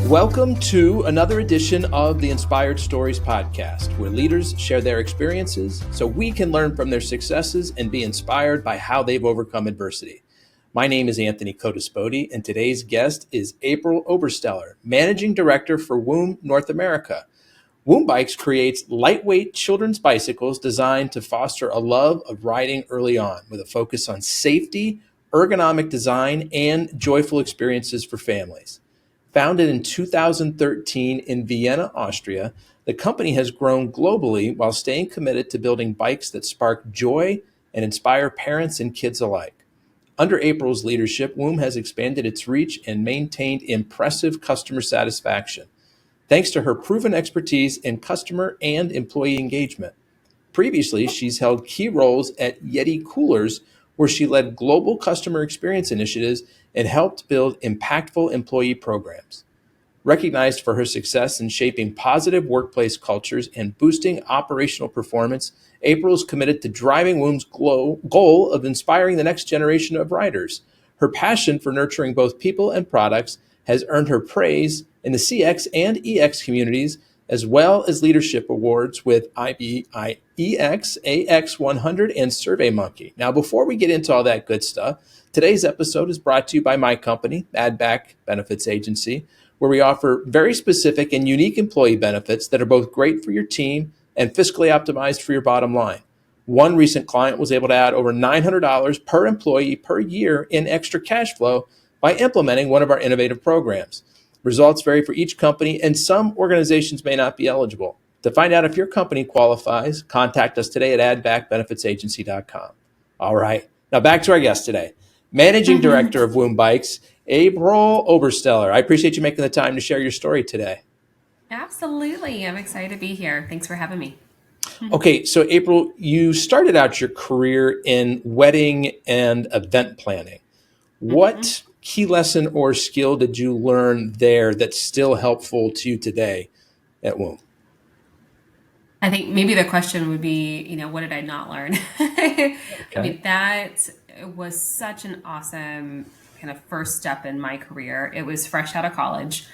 Welcome to another edition of the Inspired Stories podcast, where leaders share their experiences so we can learn from their successes and be inspired by how they've overcome adversity. My name is Anthony Codispoti, and today's guest is April Obersteller, Managing Director for WOOM North America. WOOM Bikes creates lightweight children's bicycles designed to foster a love of riding early on, with a focus on safety, ergonomic design, and joyful experiences for families. Founded in 2013 in Vienna, Austria, the company has grown globally while staying committed to building bikes that spark joy and inspire parents and kids alike. Under April's leadership, WOOM has expanded its reach and maintained impressive customer satisfaction, thanks to her proven expertise in customer and employee engagement. Previously, she's held key roles at Yeti Coolers, where she led global customer experience initiatives and helped build impactful employee programs. Recognized for her success in shaping positive workplace cultures and boosting operational performance, April is committed to driving WOOM's goal of inspiring the next generation of riders. Her passion for nurturing both people and products has earned her praise in the CX and EX communities, as well as leadership awards with IBEX, AX100, and SurveyMonkey. Now, before we get into all that good stuff, today's episode is brought to you by my company, Adback Benefits Agency, where we offer very specific and unique employee benefits that are both great for your team and fiscally optimized for your bottom line. One recent client was able to add over $900 per employee per year in extra cash flow by implementing one of our innovative programs. Results vary for each company, and some organizations may not be eligible. To find out if your company qualifies, contact us today at adbackbenefitsagency.com. All right, now back to our guest today, Managing Director of WOOM Bikes, April Obersteller. I appreciate you making the time to share your story today. Absolutely. I'm excited to be here. Thanks for having me. Okay, so April, you started out your career in wedding and event planning. What key lesson or skill did you learn there that's still helpful to you today at WOOM? I think maybe the question would be, what did I not learn? I mean, that was such an awesome kind of first step in my career. It was fresh out of college.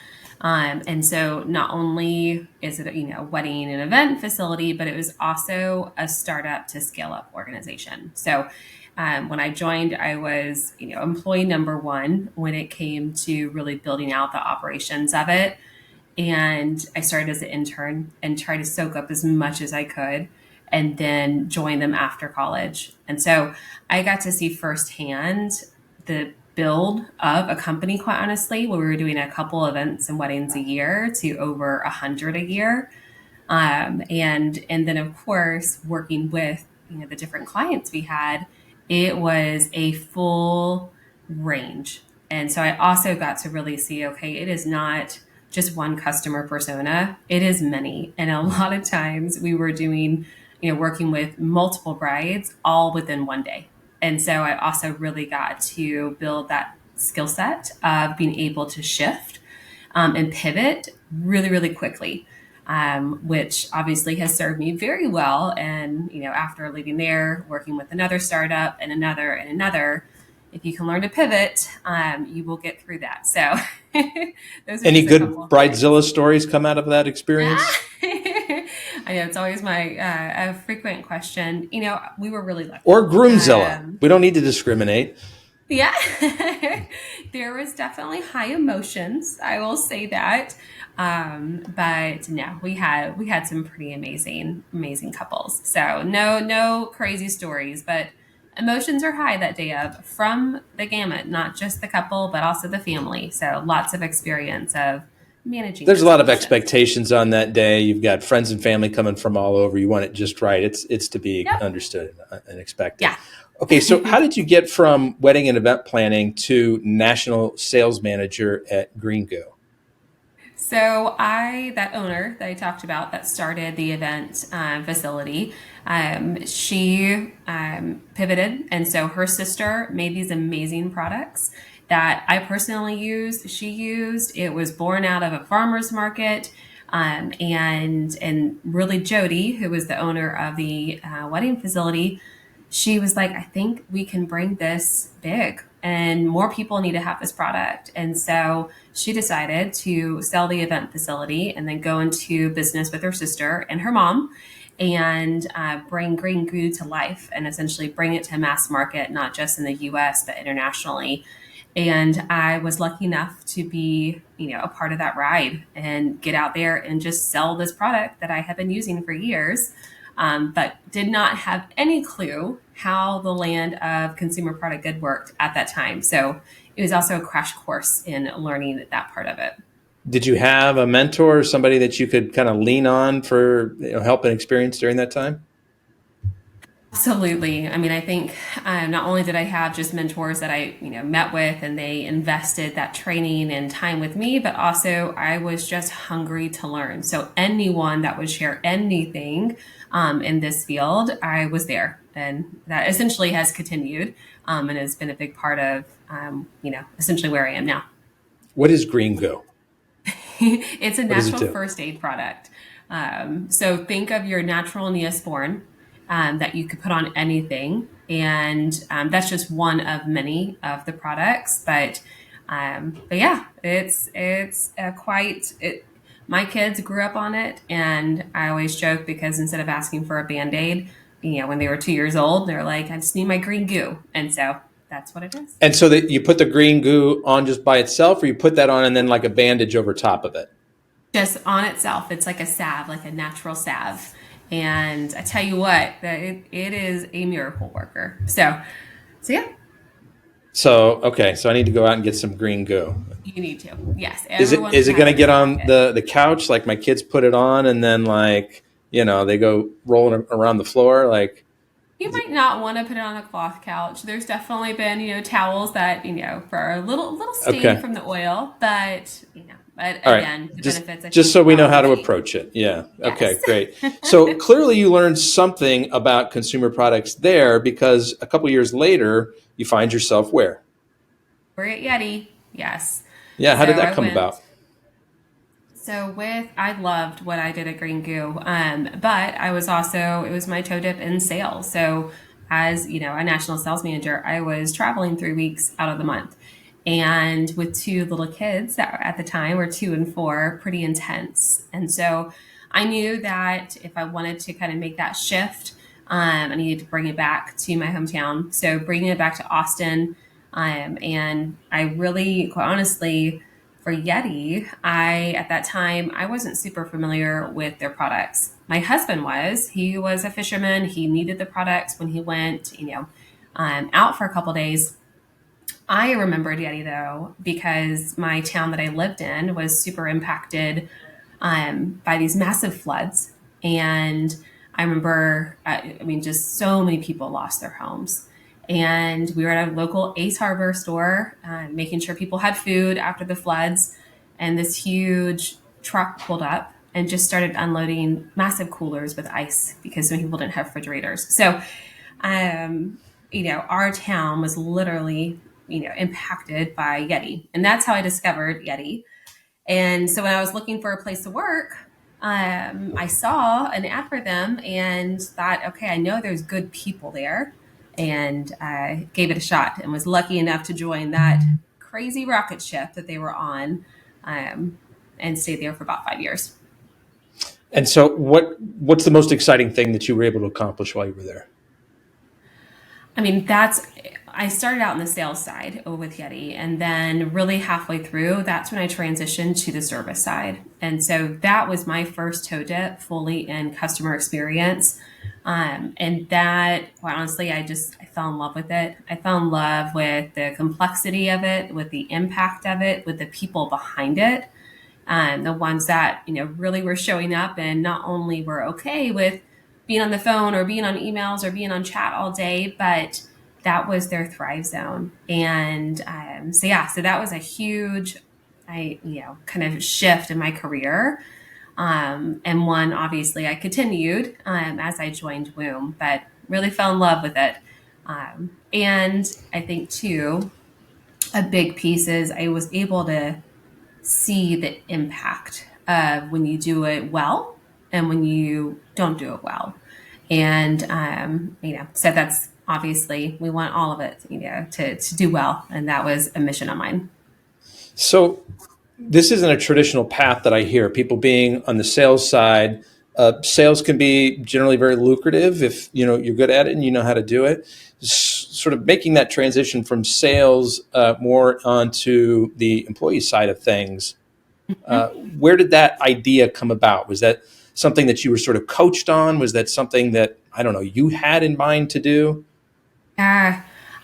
And so not only is it, a wedding and event facility, but it was also a startup to scale up organization. So when I joined, I was, employee number one when it came to really building out the operations of it. And I started as an intern and tried to soak up as much as I could and then join them after college. And so I got to see firsthand the build of a company, quite honestly, where we were doing a couple events and weddings a year to over 100 a year. And then, of course, working with, the different clients we had, it was a full range. And so I also got to really see, okay, it is not just one customer persona, it is many. And a lot of times we were doing, working with multiple brides all within one day. And so I also really got to build that skill set of being able to shift and pivot really, really quickly, which obviously has served me very well. And, after leaving there, working with another startup and another, if you can learn to pivot, you will get through that. So those are any good Bridezilla stories come out of that experience? I know it's always my a frequent question. We were really lucky. Or Groomzilla. We don't need to discriminate. Yeah, there was definitely high emotions. I will say that. But no, we had some pretty amazing couples. So no crazy stories, but emotions are high that day from the gamut, not just the couple, but also the family. So lots of experience of managing. There's a lot of expectations on that day. You've got friends and family coming from all over. You want it just right. It's to be understood and expected. Yeah. Okay, so how did you get from wedding and event planning to national sales manager at Green Goo? So that owner that I talked about that started the event facility, she pivoted. And so her sister made these amazing products that I personally used. She used. It was born out of a farmer's market. And really Jody, who was the owner of the wedding facility, she was like, I think we can bring this big. and more people need to have this product. And so she decided to sell the event facility and then go into business with her sister and her mom and bring green goo to life and essentially bring it to mass market, not just in the US, but internationally. And I was lucky enough to be, a part of that ride and get out there and just sell this product that I have been using for years, but did not have any clue how the land of consumer product good worked at that time. So it was also a crash course in learning that part of it. Did you have a mentor or somebody that you could kind of lean on for help and experience during that time? Absolutely. I mean, I think not only did I have just mentors that I, met with and they invested that training and time with me, but also I was just hungry to learn. So anyone that would share anything in this field, I was there. And that essentially has continued and has been a big part of, essentially where I am now. What is green goo? It's a natural first aid product. So think of your natural Neosporin that you could put on anything. And that's just one of many of the products. But yeah, it's quite, my kids grew up on it. And I always joke because instead of asking for a Band-Aid, when they were 2 years old, they're like, I just need my green goo. And so that's what it is. And so that you put the green goo on just by itself, or you put that on and then like a bandage over top of it? Just on itself. It's like a salve, like a natural salve. And I tell you what, it is a miracle worker. So yeah. So, okay. So I need to go out and get some green goo. You need to. Yes. Is it going to get on the couch? Like my kids put it on and then they go rolling around the floor like. You might not want to put it on a cloth couch. There's definitely been, towels that, for a little stain from the oil, but, but again, right. Just so we know how to approach it. Yeah. Yes. Okay, great. So clearly you learned something about consumer products there because a couple years later, you find yourself where? We're at Yeti. Yes. Yeah. How did that come about? So I loved what I did at Green Goo, but I was also, it was my toe dip in sales. So as, a national sales manager, I was traveling 3 weeks out of the month. And with 2 little kids that at the time were 2 and 4, pretty intense. And so I knew that if I wanted to kind of make that shift, I needed to bring it back to my hometown. So bringing it back to Austin. And I really, quite honestly, for Yeti, at that time, I wasn't super familiar with their products. My husband was. He was a fisherman. He needed the products when he went, out for a couple days. I remembered Yeti, though, because my town that I lived in was super impacted by these massive floods. And I remember, just so many people lost their homes. And we were at a local Ace Harbor store, making sure people had food after the floods. And this huge truck pulled up and just started unloading massive coolers with ice because some people didn't have refrigerators. So, our town was literally, impacted by Yeti. And that's how I discovered Yeti. And so when I was looking for a place to work, I saw an ad for them and thought, okay, I know there's good people there. And I gave it a shot and was lucky enough to join that crazy rocket ship that they were on and stayed there for about 5 years. And so what's the most exciting thing that you were able to accomplish while you were there? I started out on the sales side with Yeti, and then really halfway through, that's when I transitioned to the service side. And so that was my first toe dip fully in customer experience. And that, quite honestly, I fell in love with it. I fell in love with the complexity of it, with the impact of it, with the people behind it. The ones that, really were showing up and not only were okay with being on the phone or being on emails or being on chat all day, but that was their thrive zone. And so that was a huge, kind of shift in my career. And one, obviously, I continued as I joined WOOM, but really fell in love with it. And I think, too, a big piece is I was able to see the impact of when you do it well and when you don't do it well. And, so that's obviously we want all of it, to do well. And that was a mission of mine. So this isn't a traditional path that I hear. People being on the sales side, sales can be generally very lucrative if you're good at it and you know how to do it. Sort of making that transition from sales more onto the employee side of things. Mhm. Where did that idea come about? Was that something that you were sort of coached on? Was that something that, I don't know, you had in mind to do? Uh,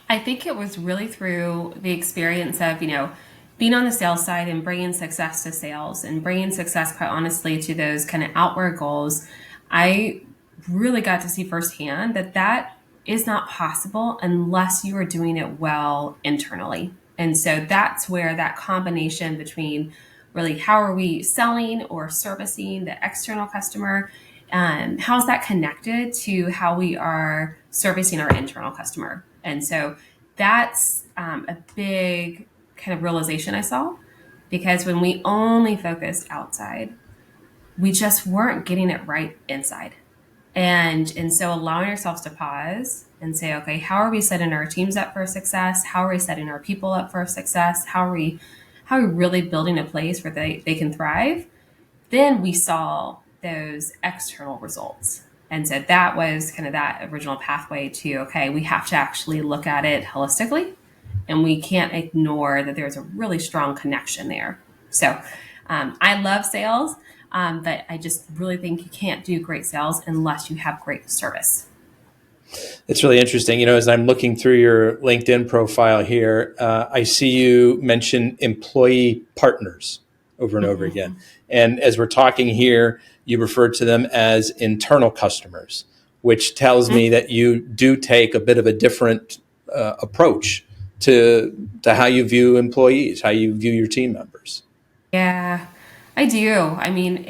I think it was really through the experience of, being on the sales side and bringing success to sales and bringing success, quite honestly, to those kind of outward goals. I really got to see firsthand that that is not possible unless you are doing it well internally. And so that's where that combination between really how are we selling or servicing the external customer, how's that connected to how we are servicing our internal customer. And so that's a big kind of realization I saw, because when we only focused outside, we just weren't getting it right inside. And so allowing ourselves to pause and say, okay, how are we setting our teams up for success? How are we setting our people up for success? How are we really building a place where they can thrive? Then we saw those external results. And so that was kind of that original pathway to, okay, we have to actually look at it holistically, and we can't ignore that there's a really strong connection there. So I love sales, but I just really think you can't do great sales unless you have great service. It's really interesting. As I'm looking through your LinkedIn profile here, I see you mention employee partners over and over again. Mm-hmm. And as we're talking here, you refer to them as internal customers, which tells me that you do take a bit of a different approach to how you view employees, how you view your team members. Yeah, I do. I mean,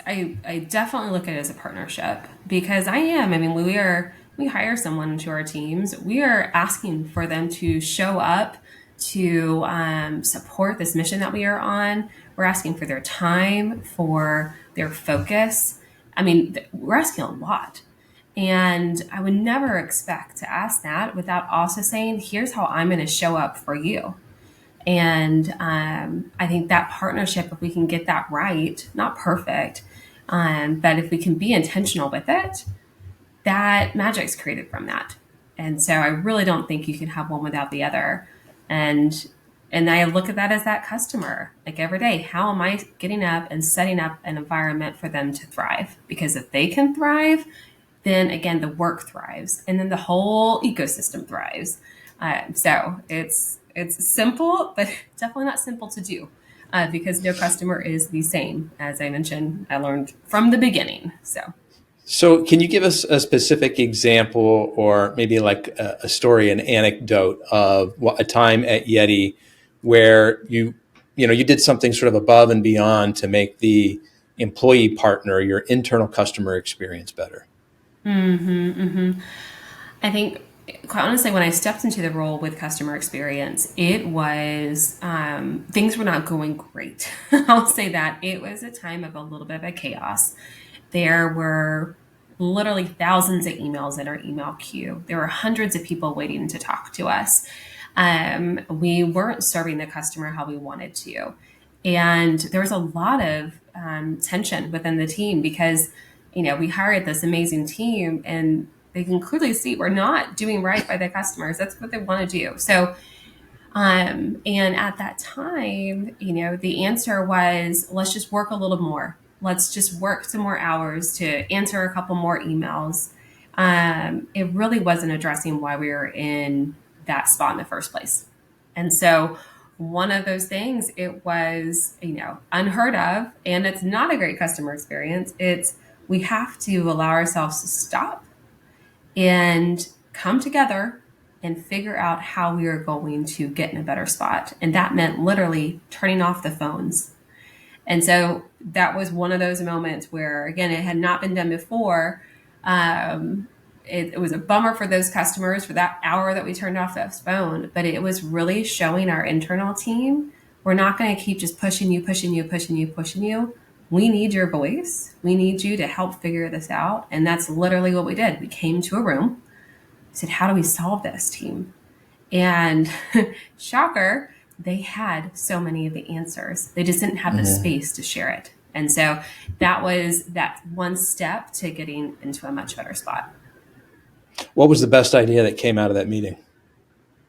I definitely look at it as a partnership, because we hire someone into our teams. We are asking for them to show up to support this mission that we are on. We're asking for their time, for their focus. I mean, we're asking a lot. And I would never expect to ask that without also saying, here's how I'm going to show up for you. And I think that partnership, if we can get that right, not perfect, but if we can be intentional with it, that magic's created from that. And so I really don't think you can have one without the other. And I look at that as that customer, like every day. How am I getting up and setting up an environment for them to thrive? Because if they can thrive, then again the work thrives, and then the whole ecosystem thrives. So it's simple, but definitely not simple to do, because no customer is the same. As I mentioned, I learned from the beginning. So, can you give us a specific example, or maybe like a story, an anecdote of a time at Yeti where you did something sort of above and beyond to make the employee partner, your internal customer experience better? Mm-hmm, mm-hmm. I think, quite honestly, when I stepped into the role with customer experience, it was things were not going great. I'll say that it was a time of a little bit of a chaos. There were literally thousands of emails in our email queue. There were hundreds of people waiting to talk to us. We weren't serving the customer how we wanted to. And there was a lot of tension within the team, because, we hired this amazing team, and they can clearly see we're not doing right by the customers. That's what they want to do. So, and at that time, the answer was, let's just work a little more. Let's just work some more hours to answer a couple more emails. It really wasn't addressing why we were in that spot in the first place. And so one of those things, it was, unheard of, and it's not a great customer experience. We have to allow ourselves to stop and come together and figure out how we are going to get in a better spot. And that meant literally turning off the phones. And so that was one of those moments where, again, it had not been done before. It was a bummer for those customers for that hour that we turned off that phone, but it was really showing our internal team, we're not going to keep just pushing you, pushing you, pushing you, pushing you. We need your voice. We need you to help figure this out. And that's literally what we did. We came to a room, said, how do we solve this, team? And shocker, they had so many of the answers. They just didn't have the space to share it. And so that was that one step to getting into a much better spot. What was the best idea that came out of that meeting?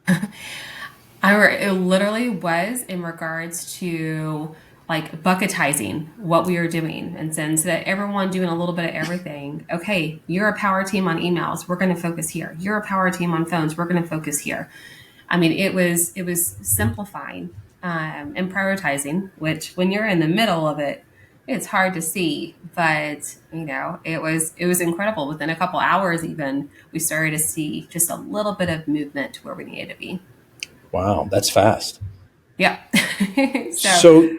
It literally was in regards to like bucketizing what we were doing. And since that everyone doing a little bit of everything, okay, you're a power team on emails, we're going to focus here. You're a power team on phones, we're going to focus here. I mean, it was simplifying and prioritizing, which when you're in the middle of it, it's hard to see. But it was incredible. Within a couple hours, even we started to see just a little bit of movement where we needed to be. Wow, that's fast. Yeah. So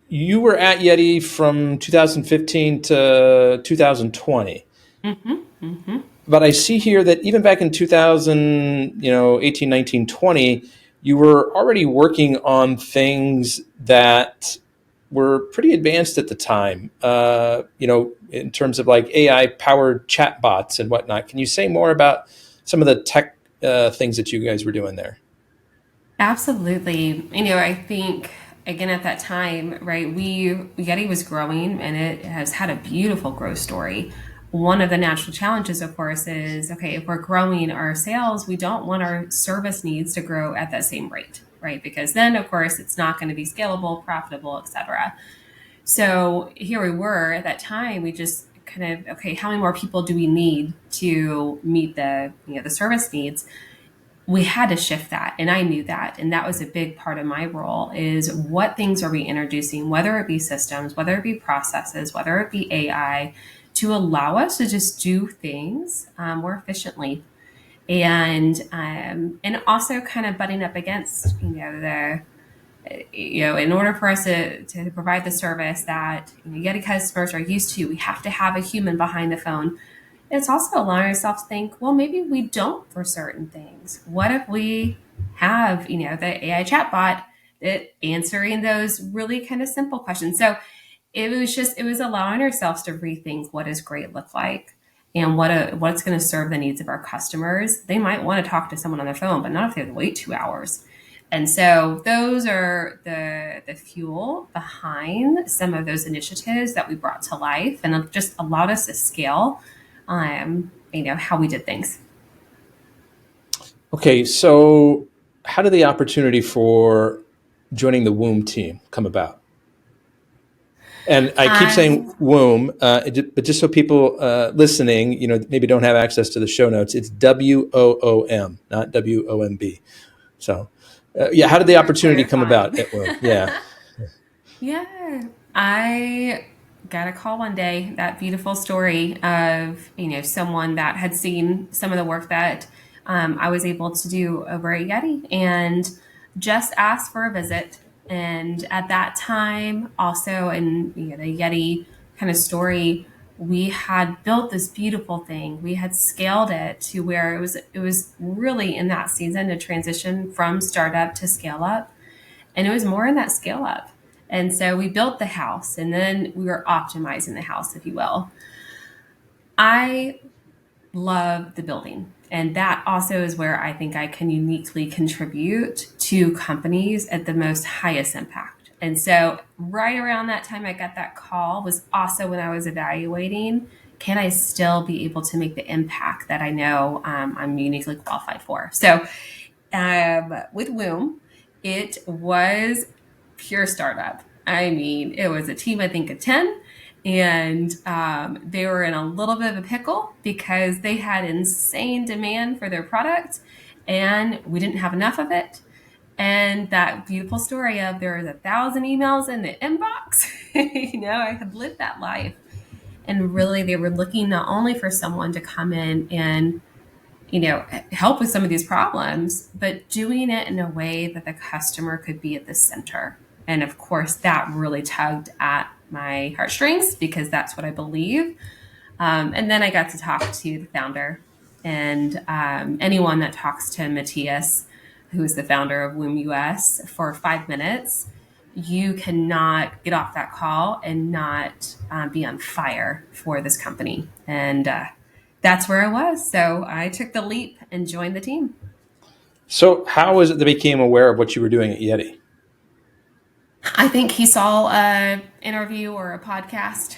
you were at Yeti from 2015 to 2020. But I see here that even back in 2000, 18, 19, 20, you were already working on things that were pretty advanced at the time, in terms of like AI-powered chatbots and whatnot. Can you say more about some of the tech things that you guys were doing there? Absolutely. I think again at that time, right, Yeti was growing and it has had a beautiful growth story. One of the natural challenges, of course, is okay, if we're growing our sales, we don't want our service needs to grow at that same rate, right? Because then, of course, it's not going to be scalable, profitable, etc. So here we were at that time, we just kind of, okay, how many more people do we need to meet the service needs? We had to shift that, and I knew that, and that was a big part of my role, is what things are we introducing, whether it be systems, whether it be processes, whether it be AI, to allow us to just do things more efficiently, and also kind of butting up against in order for us to provide the service that Yeti customers are used to, we have to have a human behind the phone. It's also allowing ourselves to think, well, maybe we don't for certain things. What if we have, the AI chatbot that answering those really kind of simple questions? So it was allowing ourselves to rethink what does great look like and what's going to serve the needs of our customers. They might want to talk to someone on the phone, but not if they have to wait 2 hours. And so those are the fuel behind some of those initiatives that we brought to life and just allowed us to scale how we did things. Okay, so how did the opportunity for joining the WOOM team come about? And I keep saying WOOM, but just so people listening, maybe don't have access to the show notes, it's WOOM, not WOMB. So, how did the opportunity come about at WOOM? Yeah. Yeah, I got a call one day, that beautiful story of, someone that had seen some of the work that I was able to do over at Yeti and just asked for a visit. And at that time, also in the Yeti kind of story, we had built this beautiful thing. We had scaled it to where it was really in that season to transition from startup to scale up. And it was more in that scale up. And so we built the house and then we were optimizing the house, if you will. I love the building. And that also is where I think I can uniquely contribute to companies at the most highest impact. And so right around that time I got that call was also when I was evaluating, can I still be able to make the impact that I know I'm uniquely qualified for? So with WOOM, it was pure startup. I mean, it was a team, I think, of 10. And they were in a little bit of a pickle because they had insane demand for their product and we didn't have enough of it. And that beautiful story of there was 1,000 emails in the inbox, I had lived that life. And really, they were looking not only for someone to come in and help with some of these problems, but doing it in a way that the customer could be at the center. And of course, that really tugged at my heartstrings because that's what I believe. And then I got to talk to the founder, and anyone that talks to Matthias, who is the founder of WOOM US, for 5 minutes, you cannot get off that call and not be on fire for this company. And that's where I was. So I took the leap and joined the team. So how was it that became aware of what you were doing at Yeti? I think he saw a interview or a podcast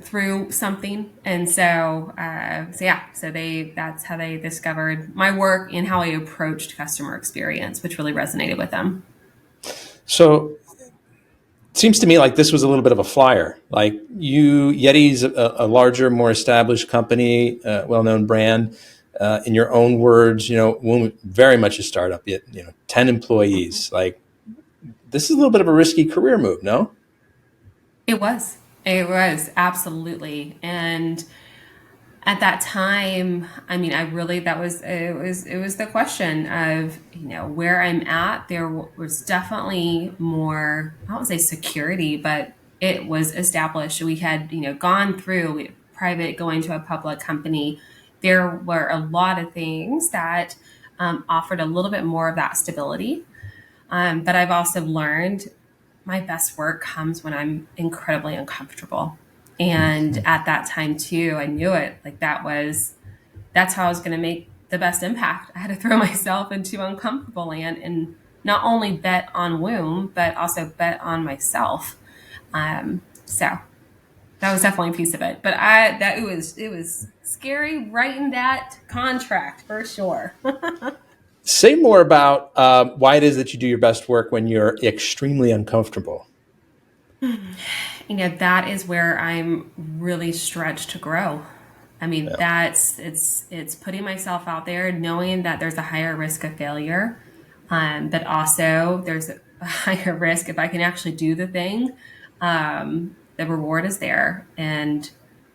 through something, and so that's how they discovered my work and how I approached customer experience, which really resonated with them. So it seems to me like this was a little bit of a flyer. Like Yeti's a larger, more established company, well-known brand. In your own words, WOOM, very much a startup. Yet, 10 employees. Like, this is a little bit of a risky career move, no? It was. It was absolutely. And at that time, I mean, I really it was the question of where I'm at. There was definitely more, I won't say security, but it was established. We had gone through private, going to a public company. There were a lot of things that offered a little bit more of that stability. But I've also learned my best work comes when I'm incredibly uncomfortable. And at that time too, I knew it. Like that's how I was going to make the best impact. I had to throw myself into uncomfortable land and not only bet on WOOM, but also bet on myself. So that was definitely a piece of it. But it was scary writing that contract for sure. Say more about why it is that you do your best work when you're extremely uncomfortable. That is where I'm really stretched to grow. I mean, Yeah. it's putting myself out there, knowing that there's a higher risk of failure, but also there's a higher risk if I can actually do the thing. The reward is there, and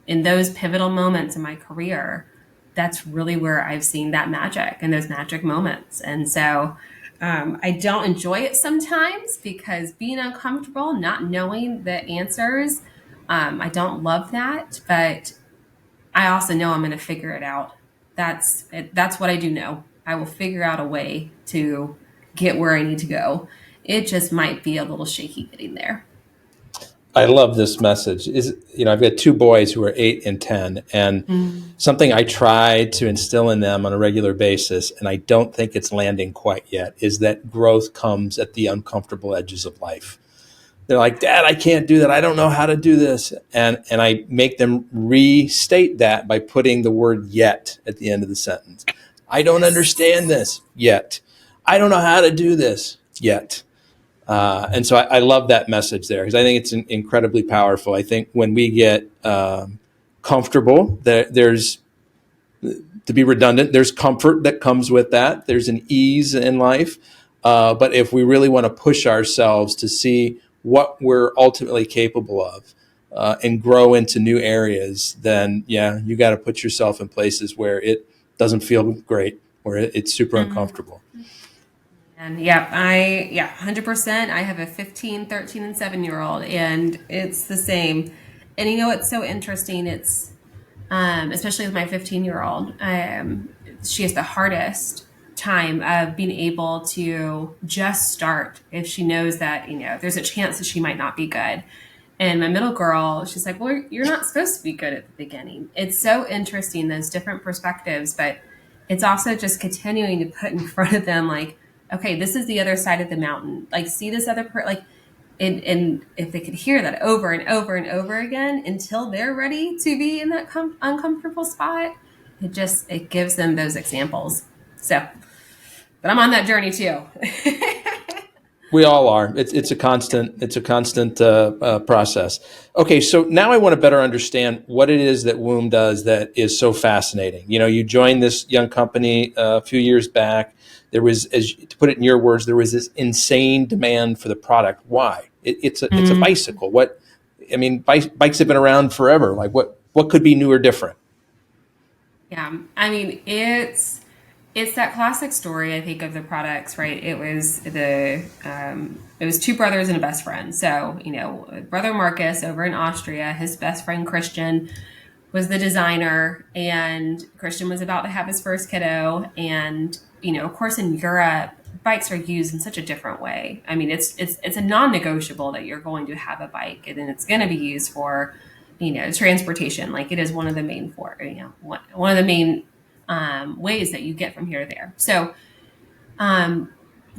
in those pivotal moments in my career, that's really where I've seen that magic and those magic moments. And so I don't enjoy it sometimes because being uncomfortable, not knowing the answers, I don't love that. But I also know I'm going to figure it out. That's what I do know. I will figure out a way to get where I need to go. It just might be a little shaky getting there. I love this message. I've got two boys who are 8 and 10, and Mm. something I try to instill in them on a regular basis, and I don't think it's landing quite yet, is that growth comes at the uncomfortable edges of life. They're like, Dad, I can't do that. I don't know how to do this. And I make them restate that by putting the word yet at the end of the sentence. I don't understand this yet. I don't know how to do this yet. And so I love that message there because I think it's incredibly powerful. I think when we get comfortable, there's, to be redundant, there's comfort that comes with that. There's an ease in life. But if we really want to push ourselves to see what we're ultimately capable of and grow into new areas, then yeah, you got to put yourself in places where it doesn't feel great, where it's super uncomfortable. And 100%. I have a 15, 13, and 7-year-old, and it's the same. And it's so interesting. It's, especially with my 15-year-old, she has the hardest time of being able to just start if she knows that, there's a chance that she might not be good. And my middle girl, she's like, well, you're not supposed to be good at the beginning. It's so interesting, those different perspectives, but it's also just continuing to put in front of them, like, okay, this is the other side of the mountain. Like, see this other and if they could hear that over and over and over again until they're ready to be in that uncomfortable spot, it gives them those examples. So, but I'm on that journey too. We all are. It's a constant process. Okay, so now I want to better understand what it is that WOOM does that is so fascinating. You joined this young company a few years back. There was, to put it in your words, there was this insane demand for the product. Why? It's a bicycle. Bikes have been around forever. Like what could be new or different? Yeah, I mean it's that classic story, I think, of the products, right? It was two brothers and a best friend. So, brother Marcus over in Austria, his best friend Christian was the designer, and Christian was about to have his first kiddo. And, of course, in Europe, bikes are used in such a different way. I mean, it's a non-negotiable that you're going to have a bike, and then it's going to be used for transportation. Like it is one of the main one of the main ways that you get from here to there. So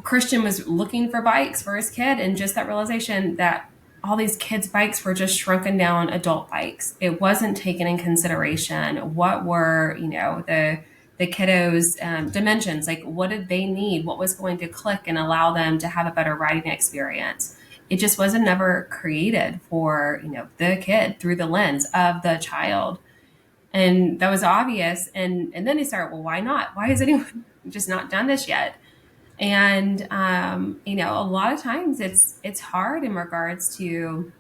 Christian was looking for bikes for his kid, and just that realization that all these kids' bikes were just shrunken down adult bikes. It wasn't taken in consideration what were, the kiddos' dimensions. Like, what did they need? What was going to click and allow them to have a better riding experience? It just wasn't never created for, the kid through the lens of the child. And that was obvious. And then they started, well, why not? Why has anyone just not done this yet? And a lot of times it's hard in regards to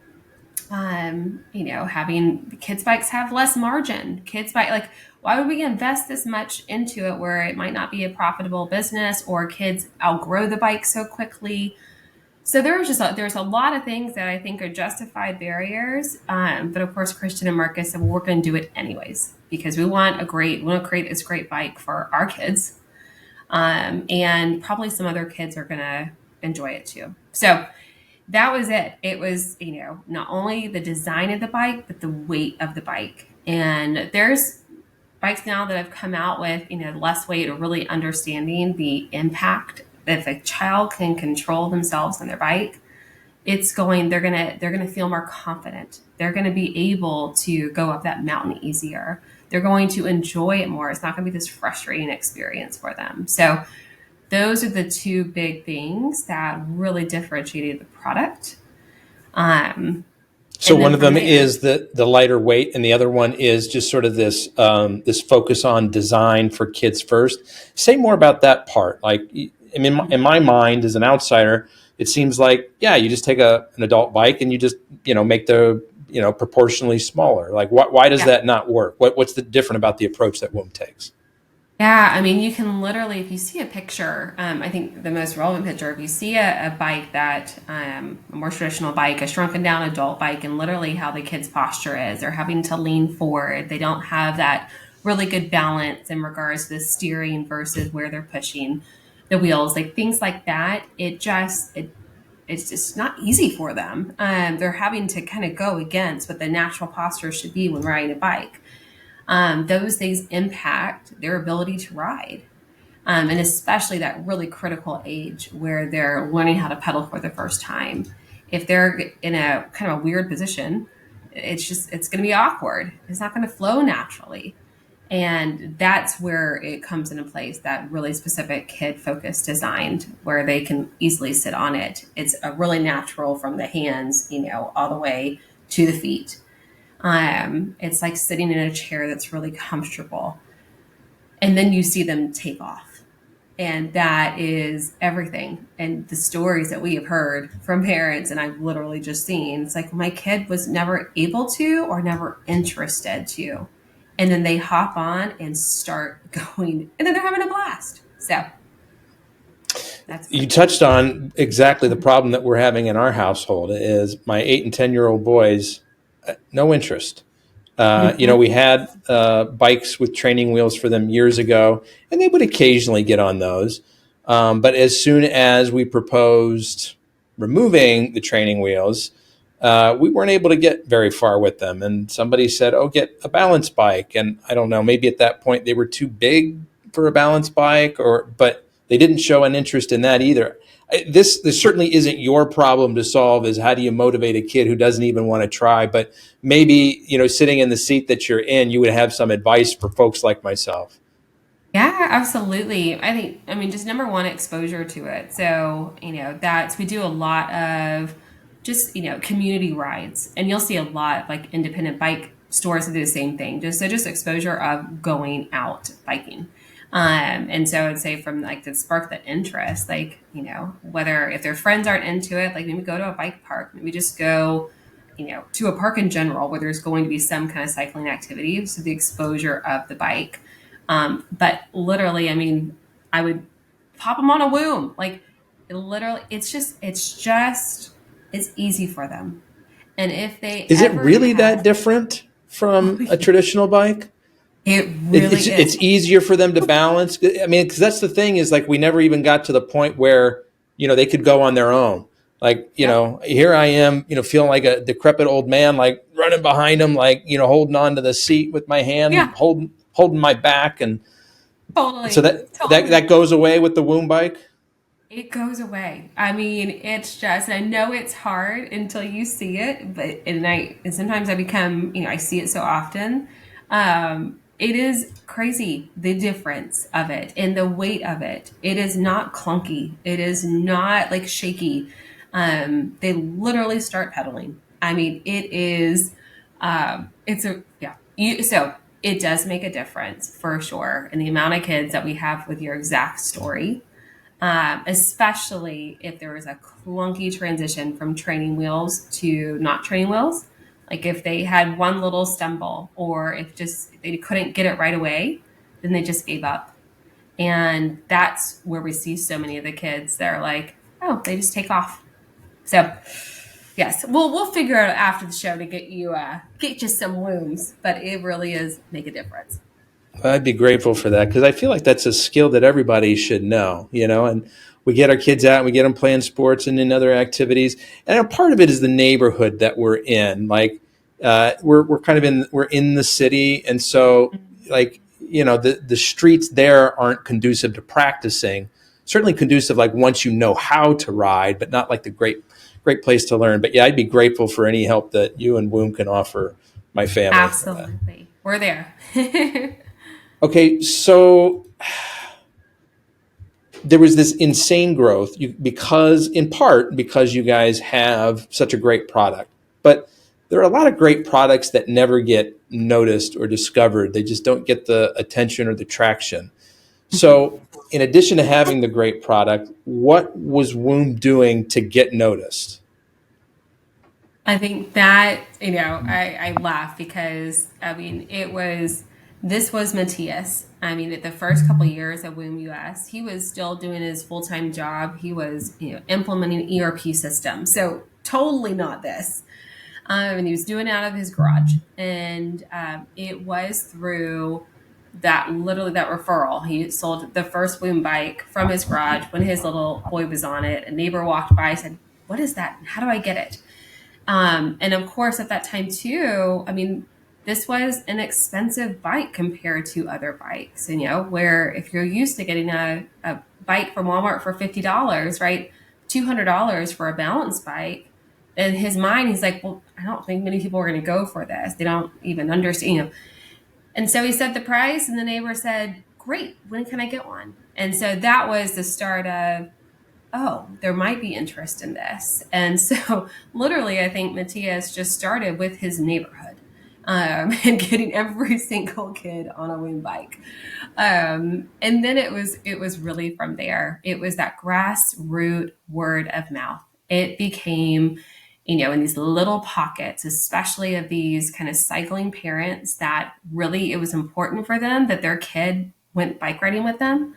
having kids bikes have less margin. Kids bike, like, why would we invest this much into it where it might not be a profitable business, or kids outgrow the bike so quickly? So there's a lot of things that I think are justified barriers. But of course, Christian and Marcus said, well, we're going to do it anyways because we want to create this great bike for our kids. And probably some other kids are going to enjoy it too. So that was it. It was, not only the design of the bike, but the weight of the bike. And there's bikes now that have come out with, less weight, or really understanding the impact. If a child can control themselves on their bike, they're gonna feel more confident. They're gonna be able to go up that mountain easier. They're going to enjoy it more. It's not gonna be this frustrating experience for them. So those are the two big things that really differentiated the product. So one of them is the lighter weight, and the other one is just sort of this focus on design for kids first. Say more about that part. Like, I mean, in my mind as an outsider, it seems like, you just take an adult bike and you just, make the, proportionally smaller. Like, why does that not work? What's the different about the approach that WOOM takes? Yeah, I mean, you can literally, if you see a picture, I think the most relevant picture, if you see a bike that, a more traditional bike, a shrunken down adult bike, and literally how the kid's posture is, they're having to lean forward. They don't have that really good balance in regards to the steering versus where they're pushing the wheels, like things like that. It's just not easy for them. They're having to kind of go against what the natural posture should be when riding a bike. Those things impact their ability to ride. And especially that really critical age where they're learning how to pedal for the first time. If they're in a kind of a weird position, it's going to be awkward. It's not going to flow naturally. And that's where it comes into place, that really specific kid-focused design where they can easily sit on it. It's a really natural from the hands, all the way to the feet. It's like sitting in a chair that's really comfortable. And then you see them take off. And that is everything. And the stories that we have heard from parents, and I've literally just seen, it's like, my kid was never able to or never interested to. And then they hop on and start going, and then they're having a blast. So you touched on exactly the problem that we're having in our household. Is my 8 and 10-year-old boys, no interest. We had bikes with training wheels for them years ago, and they would occasionally get on those. But as soon as we proposed removing the training wheels, we weren't able to get very far with them. And somebody said, get a balance bike. And I don't know, maybe at that point they were too big for a balance bike, but they didn't show an interest in that either. This certainly isn't your problem to solve, is how do you motivate a kid who doesn't even want to try, but maybe, sitting in the seat that you're in, you would have some advice for folks like myself. Yeah, absolutely. I mean, just number one, exposure to it. So, we do a lot of just, community rides, and you'll see a lot of like independent bike stores that do the same thing. Just exposure of going out biking. And so I'd say from like to spark the interest, like, whether if their friends aren't into it, like maybe go to a bike park, maybe just go, to a park in general where there's going to be some kind of cycling activity. So the exposure of the bike. But literally, I mean, I would pop them on a WOOM. Like it's easy for them. And if they, is it really that different from a traditional bike? It really is. It's easier for them to balance. I mean, because that's the thing, is like we never even got to the point where, they could go on their own. Like, Yep. here I am, feeling like a decrepit old man, like running behind him, like, holding on to the seat with my hand, Yeah. holding my back. And so Totally. that Totally. goes away with the WOOM bike. It goes away. I mean, it's just, I know it's hard until you see it, but, and sometimes I become, I see it so often. It is crazy, the difference of it and the weight of it. It is not clunky. It is not like shaky. They literally start pedaling. I mean, yeah. So it does make a difference for sure in the amount of kids that we have with your exact story, especially if there was a clunky transition from training wheels to not training wheels. Like if they had one little stumble or if just they couldn't get it right away, then they just gave up. And that's where we see so many of the kids that are like, oh, they just take off. So yes, we'll figure out after the show to get you some wombs, but it really is make a difference. I'd be grateful for that because I feel like that's a skill that everybody should know, and we get our kids out and we get them playing sports and in other activities. And a part of it is the neighborhood that we're in. Like, we're kind of we're in the city. And so, like, the streets there aren't conducive to practicing, certainly conducive, like once you know how to ride, but not like the great place to learn. But yeah, I'd be grateful for any help that you and WOOM can offer my family for that. Absolutely, we're there. Okay, so there was this insane growth in part because you guys have such a great product. But there are a lot of great products that never get noticed or discovered. They just don't get the attention or the traction. So, in addition to having the great product, what was WOOM doing to get noticed? I think that, I laugh because, I mean, this was Matthias. I mean, the first couple of years at WOOM US, he was still doing his full-time job. He was, implementing ERP system. So totally not this. And he was doing it out of his garage. And it was through that referral. He sold the first WOOM bike from his garage when his little boy was on it. A neighbor walked by and said, "What is that? How do I get it?" And of course, at that time too, I mean, this was an expensive bike compared to other bikes. And, where if you're used to getting a bike from Walmart for $50, right? $200 for a balance bike. In his mind, he's like, well, I don't think many people are going to go for this. They don't even understand. And so he said the price, and the neighbor said, great, when can I get one? And so that was the start of, oh, there might be interest in this. And so literally, I think Matthias just started with his neighborhood, and getting every single kid on a WOOM bike. And then it was really from there. It was that grassroots word of mouth. It became, in these little pockets, especially of these kind of cycling parents that really it was important for them that their kid went bike riding with them.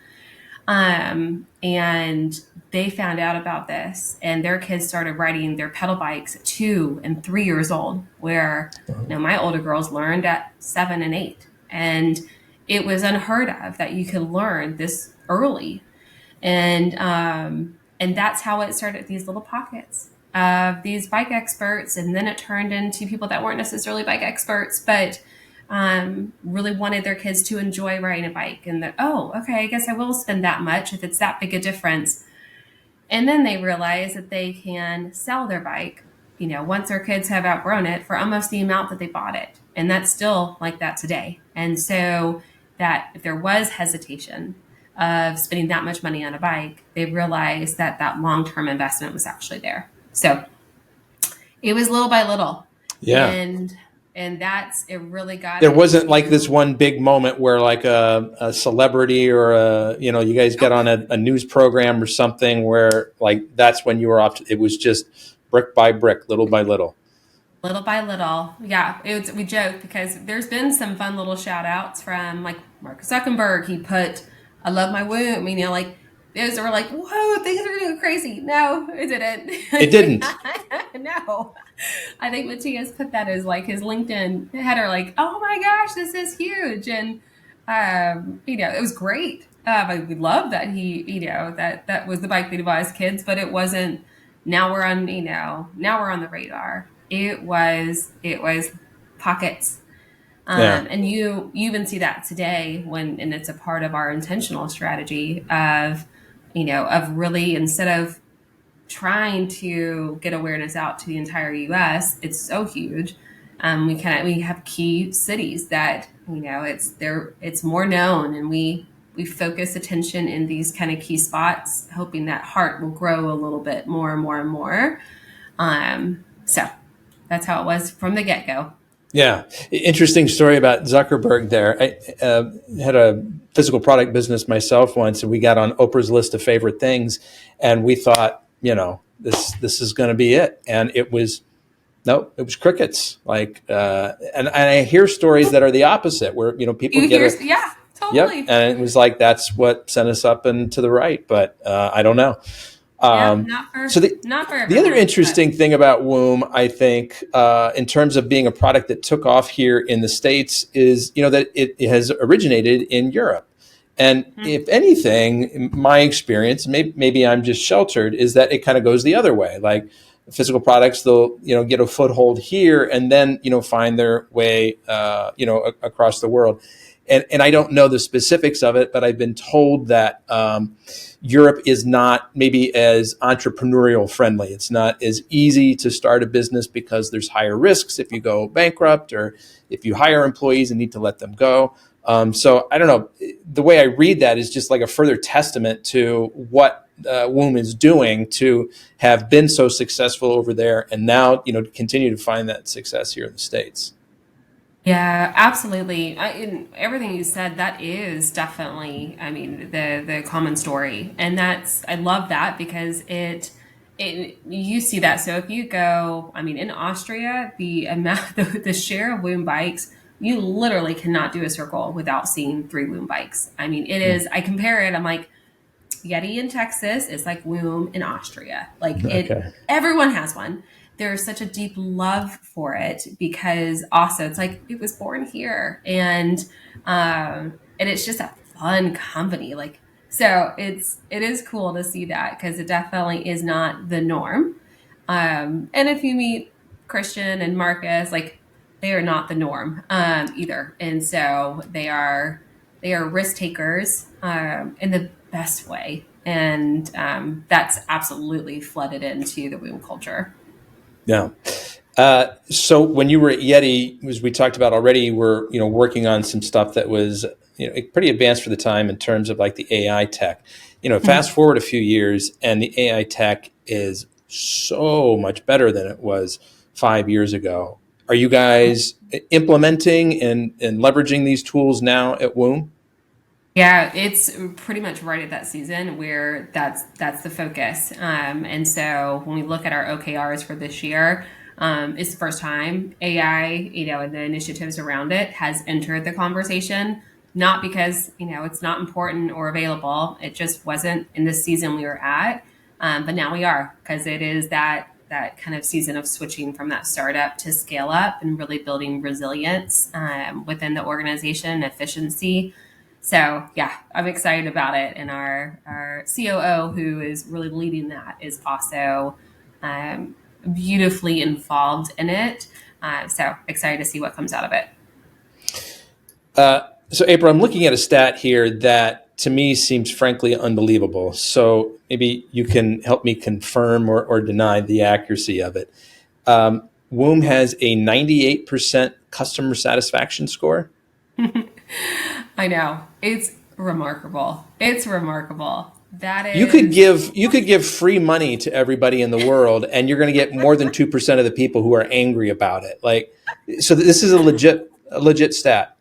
And they found out about this, and their kids started riding their pedal bikes at 2 and 3 years old, where my older girls learned at 7 and 8, and it was unheard of that you could learn this early, and that's how it started. These little pockets of these bike experts, and then it turned into people that weren't necessarily bike experts, but really wanted their kids to enjoy riding a bike, and that, oh, okay, I guess I will spend that much if it's that big a difference. And then they realize that they can sell their bike, once their kids have outgrown it, for almost the amount that they bought it. And that's still like that today. And so that if there was hesitation of spending that much money on a bike, they realized that that long-term investment was actually there. So it was little by little. Yeah. And that's, it really got There wasn't like this one big moment where like a celebrity or you guys got on a news program or something where like that's when you were off. It was just brick by brick, little by little. Little by little. Yeah. We joke because there's been some fun little shout outs from like Mark Zuckerberg. He put, I love my womb. Like those were like, whoa, things are going to go crazy. No, it didn't. It didn't. No. I think Matthias put that as like his LinkedIn header, like, oh my gosh, this is huge. And, it was great. We love that he, that was the bike that he bought his kids, but it wasn't Now we're on, now we're on the radar. It was pockets. Yeah. And you even see that today and it's a part of our intentional strategy of really, instead of trying to get awareness out to the entire U.S. It's so huge. We have key cities that it's more known, and we focus attention in these kind of key spots, hoping that heart will grow a little bit more and more and more. So that's how it was from the get go. Yeah. Interesting story about Zuckerberg there. I had a physical product business myself once, and we got on Oprah's list of favorite things. And we thought, this is going to be it. And it was, no, it was crickets. And I hear stories that are the opposite, where, people You get hear, it. yeah, Yep. totally. And it was like, that's what sent us up and to the right. But I don't know. Yeah, So not for the other everyone, but interesting thing about WOOM, I think, in terms of being a product that took off here in the States, is that it has originated in Europe. And if anything, in my experience, maybe I'm just sheltered, is that it kind of goes the other way. Like physical products, they'll get a foothold here and then find their way across the world. And I don't know the specifics of it, but I've been told that Europe is not maybe as entrepreneurial friendly. It's not as easy to start a business because there's higher risks if you go bankrupt or if you hire employees and need to let them go. So I don't know. The way I read that is just like a further testament to what WOOM is doing to have been so successful over there, and now continue to find that success here in the States. yeah, absolutely. In everything you said, that is definitely, I mean, the common story, and I love that because it you see that. So if you go, I mean, in Austria, the amount, the share of Woom bikes, you literally cannot do a circle without seeing 3 Woom bikes. I mean, it is. I compare it. I'm like, Yeti in Texas is like WOOM in Austria. Like Okay. everyone has one. There's such a deep love for it because also it's like it was born here, and it's just a fun company. Like so, it is cool to see that because it definitely is not the norm. And if you meet Christian and Marcus, like they are not the norm either, and so they are risk takers in the best way, and that's absolutely flooded into the WOOM culture. Yeah. So when you were at Yeti, as we talked about already, you were working on some stuff that was pretty advanced for the time in terms of like the AI tech. Fast forward a few years, and the AI tech is so much better than it was 5 years ago. Are you guys implementing and leveraging these tools now at WOOM? Yeah, it's pretty much right at that season where that's the focus. And so when we look at our OKRs for this year, it's the first time AI, and the initiatives around it has entered the conversation. Not because it's not important or available. It just wasn't in the season we were at. But now we are, because it is that kind of season of switching from that startup to scale up and really building resilience within the organization, efficiency. So yeah, I'm excited about it. And our COO, who is really leading that, is also beautifully involved in it. So excited to see what comes out of it. So April, I'm looking at a stat here that to me seems frankly unbelievable. So maybe you can help me confirm or deny the accuracy of it. WOOM has a 98% customer satisfaction score. I know. It's remarkable. It's remarkable. That You could give free money to everybody in the world, and you're going to get more than 2% of the people who are angry about it. So this is a legit stat.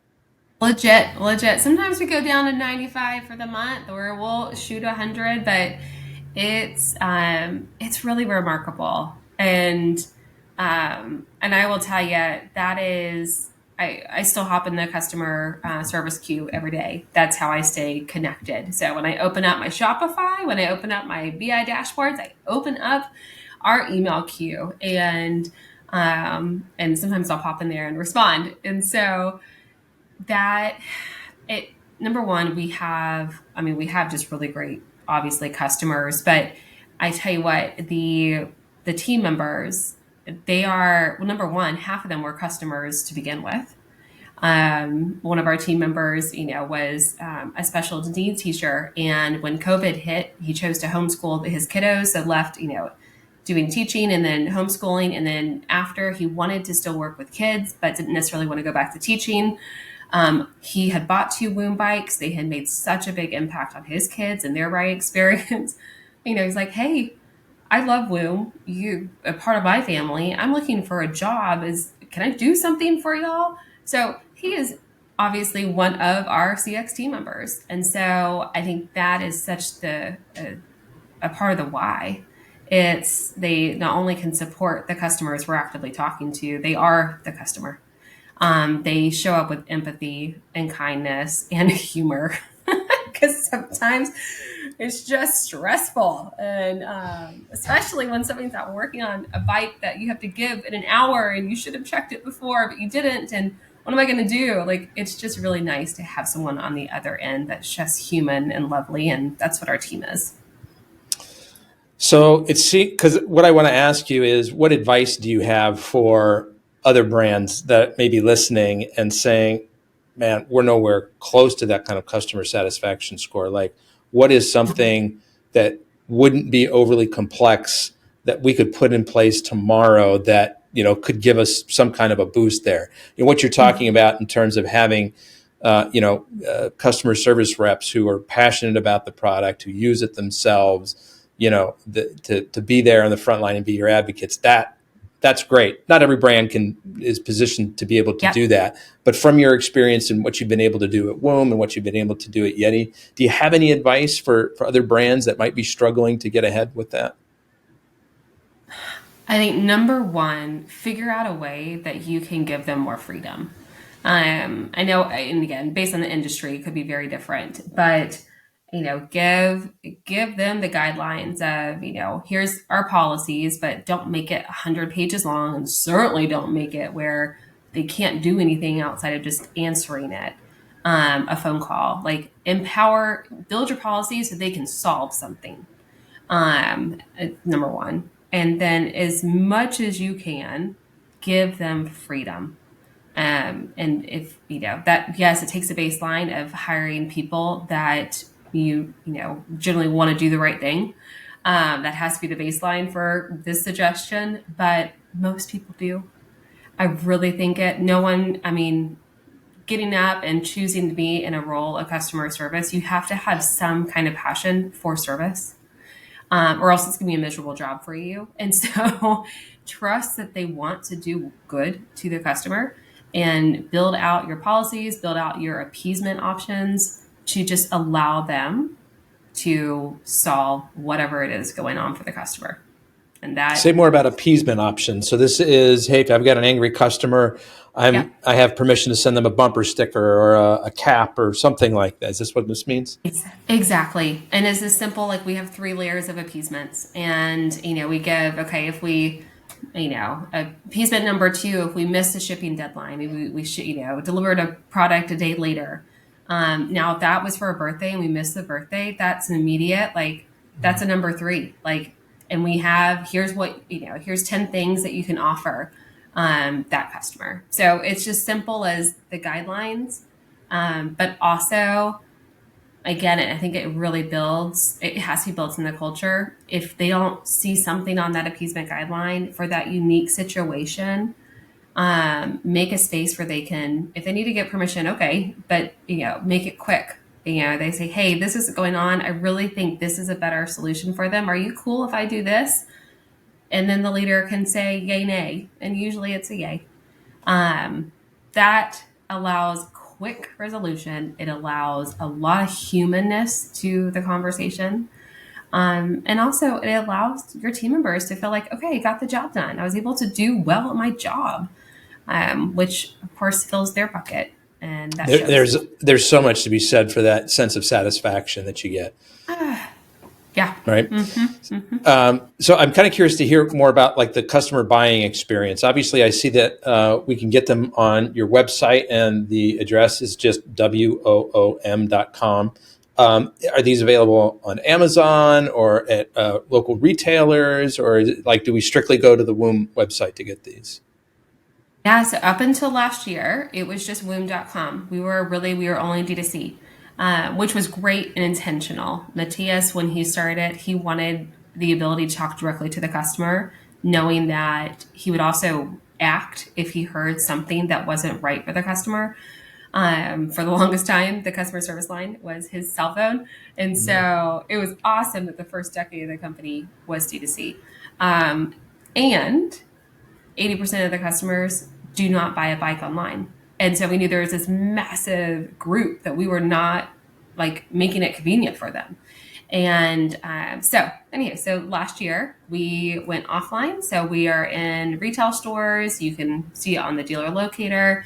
legit. Sometimes we go down to 95 for the month, or we'll shoot 100, but it's really remarkable. And I will tell you that is, I still hop in the customer service queue every day. That's how I stay connected. So when I open up my Shopify, when I open up my BI dashboards, I open up our email queue, and sometimes I'll pop in there and respond. And so that it number one, we have just really great, obviously, customers, but I tell you what, the team members, they are, well, number one, half of them were customers to begin with. One of our team members, was a special needs teacher. And when COVID hit, he chose to homeschool his kiddos. So left, doing teaching and then homeschooling. And then after, he wanted to still work with kids, but didn't necessarily want to go back to teaching. He had bought 2 WOOM bikes. They had made such a big impact on his kids and their riding experience. He's like, hey, I love WOOM. You a part of my family. I'm looking for a job. Can I do something for y'all? So he is obviously one of our CX team members. And so I think that is such a part of the why. They not only can support the customers we're actively talking to, they are the customer. They show up with empathy and kindness and humor because sometimes it's just stressful. And especially when somebody's not working on a bike that you have to give in an hour and you should have checked it before, but you didn't. And what am I going to do? It's just really nice to have someone on the other end that's just human and lovely. And that's what our team is. So because what I want to ask you is, what advice do you have for other brands that may be listening and saying, man, we're nowhere close to that kind of customer satisfaction score? What is something that wouldn't be overly complex that we could put in place tomorrow that, could give us some kind of a boost there? What you're talking about in terms of having, customer service reps who are passionate about the product, who use it themselves, to be there on the front line and be your advocates, that's great. Not every brand is positioned to be able to do that. But from your experience and what you've been able to do at WOOM and what you've been able to do at Yeti, do you have any advice for other brands that might be struggling to get ahead with that? I think number one, figure out a way that you can give them more freedom. I know, and again, based on the industry, it could be very different, but give them the guidelines of, here's our policies, but don't make it 100 pages long, and certainly don't make it where they can't do anything outside of just answering it. A phone call, build your policies so they can solve something. Number one. And then as much as you can, give them freedom. And if, that, yes, it takes a baseline of hiring people that you generally want to do the right thing. That has to be the baseline for this suggestion, but most people do. I really think getting up and choosing to be in a role of customer service, you have to have some kind of passion for service, or else it's going to be a miserable job for you. And so trust that they want to do good to the customer, and build out your policies, build out your appeasement options to just allow them to solve whatever it is going on for the customer. And that, say more about appeasement options. So this is, hey, if I've got an angry customer, I have permission to send them a bumper sticker or a cap or something like that. Is this what this means? Exactly. And it's as simple, we have 3 layers of appeasements, and, we give, if we, appeasement number 2, if we miss the shipping deadline, we should, delivered a product a day later. Now if that was for a birthday and we missed the birthday, that's an immediate, that's a number 3, and we have, here's 10 things that you can offer, that customer. So it's just simple as the guidelines. But also, again, I think it has to be built in the culture. If they don't see something on that appeasement guideline for that unique situation, make a space where they can, if they need to get permission, okay, but, make it quick. They say, hey, this is going on. I really think this is a better solution for them. Are you cool if I do this? And then the leader can say yay, nay. And usually it's a yay. That allows quick resolution. It allows a lot of humanness to the conversation. And also it allows your team members to feel like, okay, I got the job done. I was able to do well at my job, which of course fills their bucket. And that there's so much to be said for that sense of satisfaction that you get. Yeah. Right. Mm-hmm. Mm-hmm. So I'm kind of curious to hear more about the customer buying experience. Obviously, I see that we can get them on your website, and the address is just woom.com. Are these available on Amazon or at local retailers, or is it like, do we strictly go to the WOOM website to get these? Yeah, so up until last year, it was just woom.com. We were only D2C, which was great and intentional. Matthias, when he started, he wanted the ability to talk directly to the customer, knowing that he would also act if he heard something that wasn't right for the customer. For the longest time, the customer service line was his cell phone. And so it was awesome that the first decade of the company was D2C. And 80% of the customers do not buy a bike online. And so we knew there was this massive group that we were not like making it convenient for them. And so last year we went offline. So we are in retail stores. You can see it on the dealer locator.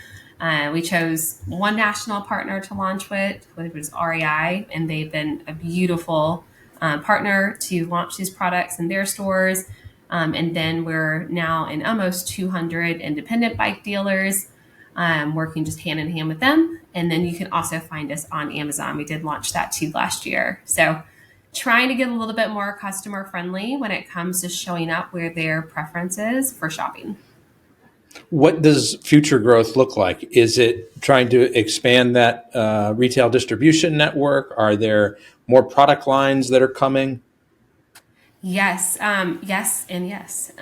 We chose one national partner to launch with, which was REI, and they've been a beautiful partner to launch these products in their stores. And then we're now in almost 200 independent bike dealers, working just hand in hand with them. And then you can also find us on Amazon. We did launch that too last year. So trying to get a little bit more customer friendly when it comes to showing up where their preference is for shopping. What does future growth look like? Is it trying to expand that retail distribution network? Are there more product lines that are coming? Yes, yes, and yes.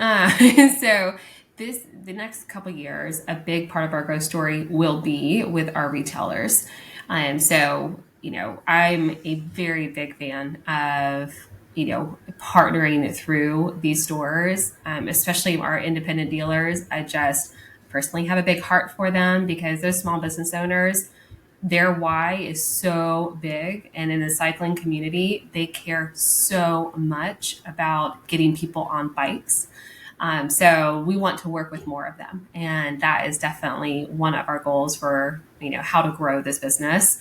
So the next couple years, a big part of our growth story will be with our retailers. I'm a very big fan of partnering through these stores, especially our independent dealers. I just personally have a big heart for them because those small business owners, their why is so big. And in the cycling community, they care so much about getting people on bikes. So we want to work with more of them. And that is definitely one of our goals for, how to grow this business.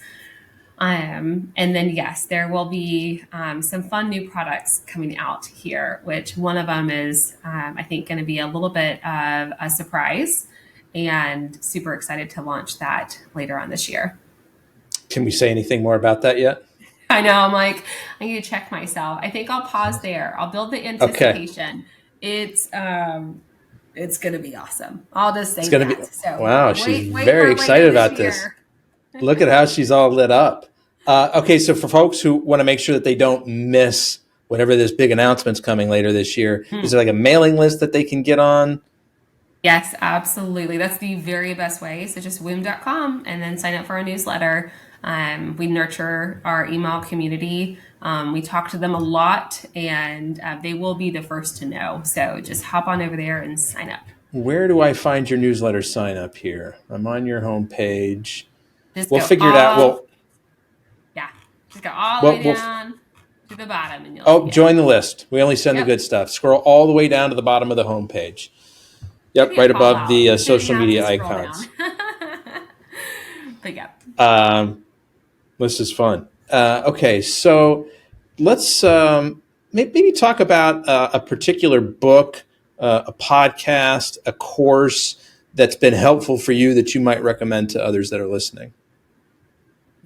And then, yes, there will be some fun new products coming out here, which one of them is, I think, going to be a little bit of a surprise, and super excited to launch that later on this year. Can we say anything more about that yet? I know. I'm like, I need to check myself. I think I'll pause there. I'll build the anticipation. Okay. It's going to be awesome. I'll just say it's gonna that. So wow, she's very excited about this. Look at how she's all lit up. Okay, so for folks who want to make sure that they don't miss whatever this big announcement's coming later this year, is there like a mailing list that they can get on? Yes, absolutely. That's the very best way. So just woom.com and then sign up for our newsletter. We nurture our email community. We talk to them a lot, and they will be the first to know. So just hop on over there and sign up. Where do I find your newsletter sign up here? I'm on your homepage. We'll figure it out. Yeah, just go all the way down to the bottom. And you'll join the list. We only send the good stuff. Scroll all the way down to the bottom of the homepage. Yep, right above the social media icons. But yeah. This is fun. Okay, so let's maybe talk about a particular book, a podcast, a course that's been helpful for you that you might recommend to others that are listening.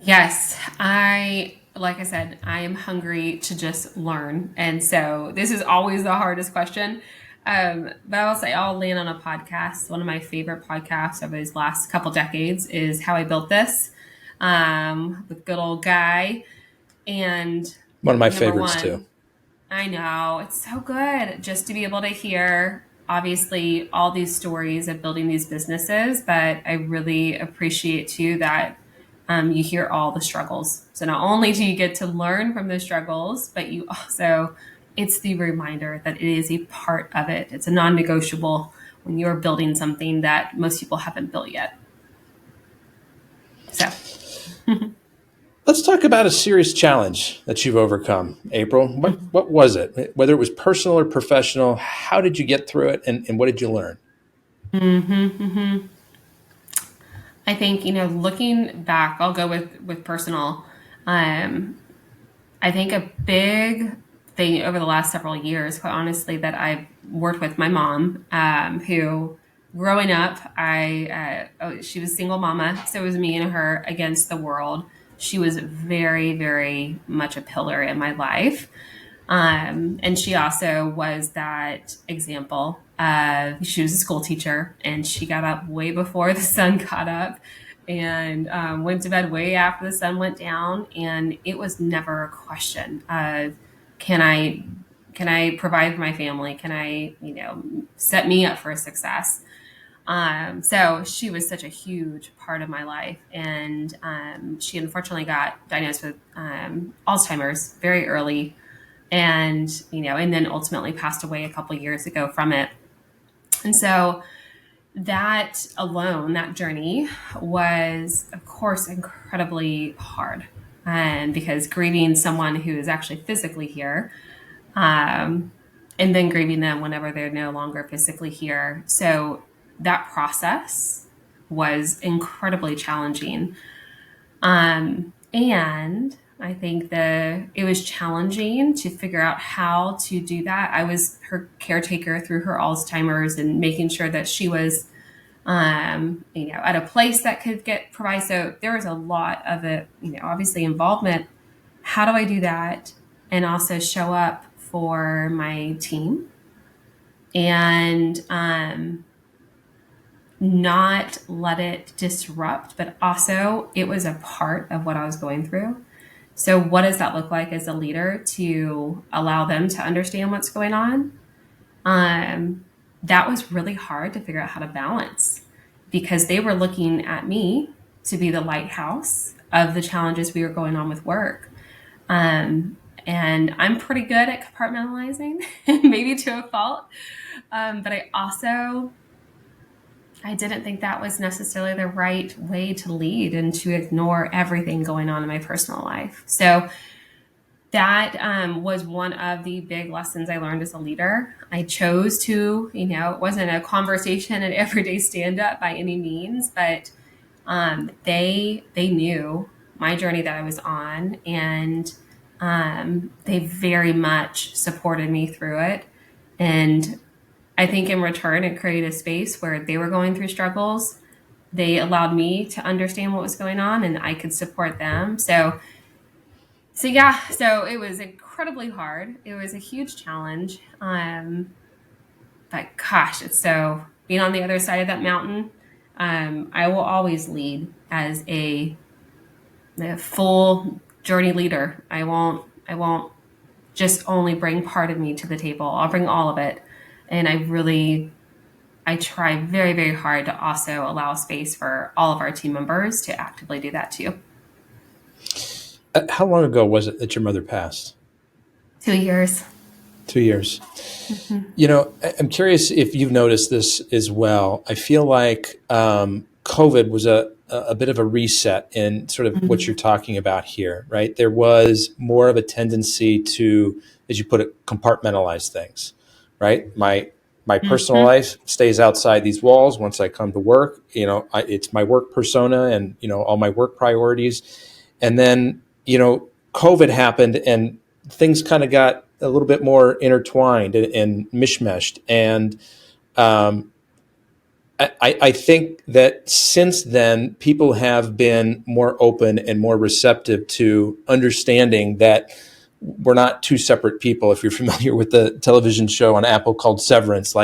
Yes, like I said, I am hungry to just learn. And so this is always the hardest question. But I will say I'll land on a podcast. One of my favorite podcasts over these last couple decades is How I Built This, with good old Guy. And one of my favorites too. I know. It's so good just to be able to hear, obviously, all these stories of building these businesses. But I really appreciate too that you hear all the struggles. So not only do you get to learn from the struggles, but you also, it's the reminder that it is a part of it. It's a non-negotiable when you're building something that most people haven't built yet. So let's talk about a serious challenge that you've overcome, April. What was it? Whether it was personal or professional, how did you get through it, and what did you learn? I think, looking back, I'll go with personal. I think a big thing over the last several years, quite honestly, that I've worked with my mom, who growing up, she was a single mama. So it was me and her against the world. she was very, very much a pillar in my life. And she also was that example. She was a school teacher, and she got up way before the sun got up, and went to bed way after the sun went down. And it was never a question of, can I provide for my family? Can I, set me up for success? So she was such a huge part of my life. And she unfortunately got diagnosed with Alzheimer's very early, and then ultimately passed away a couple years ago from it. And so that alone, that journey was, of course, incredibly hard. And because grieving someone who is actually physically here, um, and then grieving them whenever they're no longer physically here. So that process was incredibly challenging. And I think it was challenging to figure out how to do that. I was her caretaker through her Alzheimer's, and making sure that she was, at a place that could provide. So there was a lot of it, obviously involvement. How do I do that? And also show up for my team, and not let it disrupt, but also it was a part of what I was going through. So what does that look like as a leader to allow them to understand what's going on? That was really hard to figure out how to balance, because they were looking at me to be the lighthouse of the challenges we were going on with work. And I'm pretty good at compartmentalizing, maybe to a fault. But I didn't think that was necessarily the right way to lead, and to ignore everything going on in my personal life. So that was one of the big lessons I learned as a leader. I chose to, it wasn't a conversation and everyday stand up by any means, but they knew my journey that I was on, and they very much supported me through it. And I think in return, it created a space where they were going through struggles. They allowed me to understand what was going on, and I could support them. So yeah, so it was incredibly hard. It was a huge challenge. But gosh, it's so, being on the other side of that mountain, I will always lead as a full journey leader. I won't just only bring part of me to the table. I'll bring all of it. And I try very, very hard to also allow space for all of our team members to actively do that too. How long ago was it that your mother passed? 2 years. 2 years. Mm-hmm. I'm curious if you've noticed this as well. I feel like COVID was a bit of a reset in sort of mm-hmm. what you're talking about here, right? There was more of a tendency to, as you put it, compartmentalize things, right? My personal mm-hmm. life stays outside these walls. Once I come to work, it's my work persona and, all my work priorities. And then, COVID happened and things kind of got a little bit more intertwined and mishmashed. And I think that since then, people have been more open and more receptive to understanding that we're not two separate people. If you're familiar with the television show on Apple called Severance,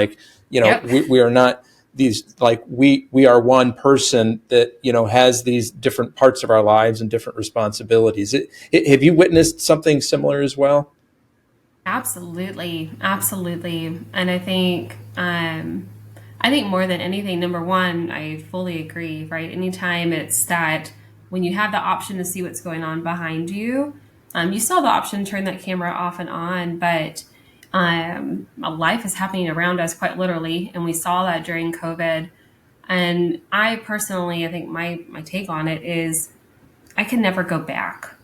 yep. we are not these, we are one person that, has these different parts of our lives and different responsibilities. Have you witnessed something similar as well? Absolutely. Absolutely. And I think more than anything, number one, I fully agree, right? Anytime it's that when you have the option to see what's going on behind you, you still have the option to turn that camera off and on, but life is happening around us quite literally. And we saw that during COVID. And I personally, I think my take on it is I can never go back.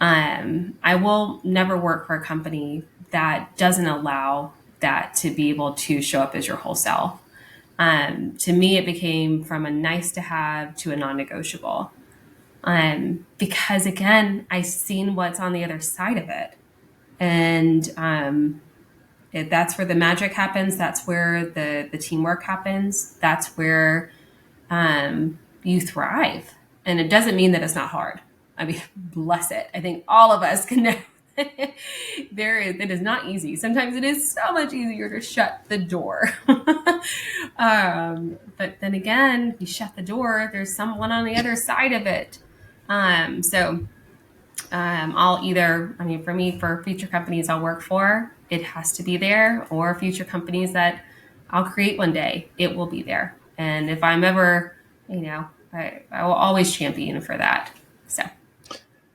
I will never work for a company that doesn't allow that to be able to show up as your whole self. To me, it became from a nice to have to a non-negotiable. Because again, I've seen what's on the other side of it. And that's where the magic happens. That's where the teamwork happens. That's where you thrive. And it doesn't mean that it's not hard. I mean, bless it. I think all of us can know it is not easy. Sometimes it is so much easier to shut the door. But then again, you shut the door, there's someone on the other side of it. I'll either, I mean, for me, for future companies I'll work for, it has to be there, or future companies that I'll create one day, it will be there. And if I'm ever, I will always champion for that. So.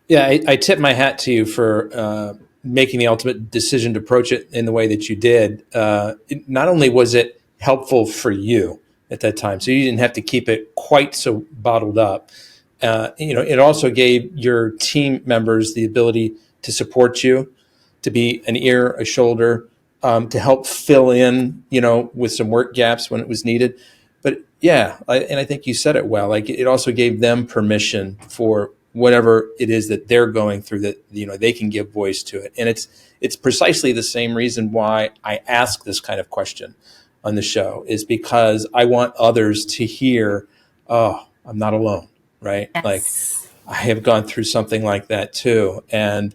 Yeah, I tip my hat to you for making the ultimate decision to approach it in the way that you did. Not only was it helpful for you at that time, so you didn't have to keep it quite so bottled up. It also gave your team members the ability to support you, to be an ear, a shoulder, to help fill in, with some work gaps when it was needed. But yeah, and I think you said it well. Like, it also gave them permission for whatever it is that they're going through, that they can give voice to it. And it's precisely the same reason why I ask this kind of question on the show, is because I want others to hear, oh, I'm not alone, right? Yes. Like, I have gone through something like that too. And